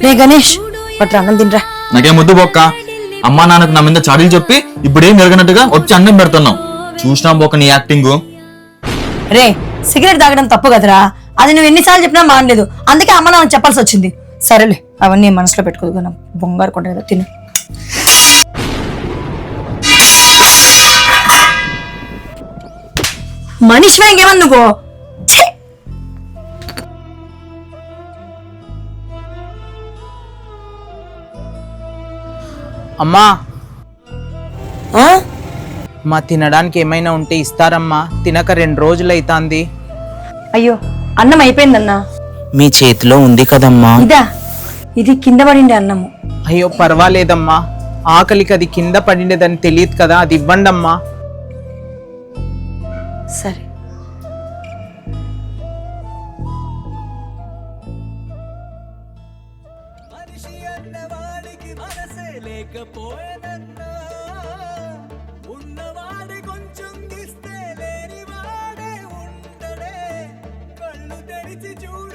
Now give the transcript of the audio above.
రే గణేష్ పట్టు అన్నం తినరా. నాకేం ముద్దు బొక్క. అమ్మా నాన్నకు నా మీద చాడీలు చెప్పి ఇప్పుడేం జరగనట్టుగా వచ్చి అన్నం పెడుతున్నావు. చూసినా బొక్క నీ యాక్టింగ్. రే సిగరెట్ తాగడం తప్పు కదరా, అది నువ్వు ఎన్నిసార్లు చెప్పినా మానలేదు, అందుకే అమ్మ నాన్న చెప్పాల్సి వచ్చింది. సరేలే అవన్నీ మనసులో పెట్టుకోదు, నా బొంగారు కొంట కదా, తిను. మనిషివే ఇంకేమన్నా నువ్వు. ఛీ! అమ్మా ఆ? మా తినడానికి ఏమైనా ఉంటే ఇస్తారమ్మా, తినక 2 రోజులైతాంది. అయ్యో అన్నం అయిపోయిందన్నా. మీ చేతిలో ఉంది కదమ్మా. ఇదా, ఇది కింద పడిండే అన్నము. అయ్యో పర్వాలేదమ్మా, ఆకలికి అది కింద పడిండేదని తెలియదు కదా, అది ఇవ్వండి అమ్మా. సరే ఉన్నవాడి కొంచెం గిస్తే లేనివాడే ఉండడే కళ్ళు తెరిచి చూడు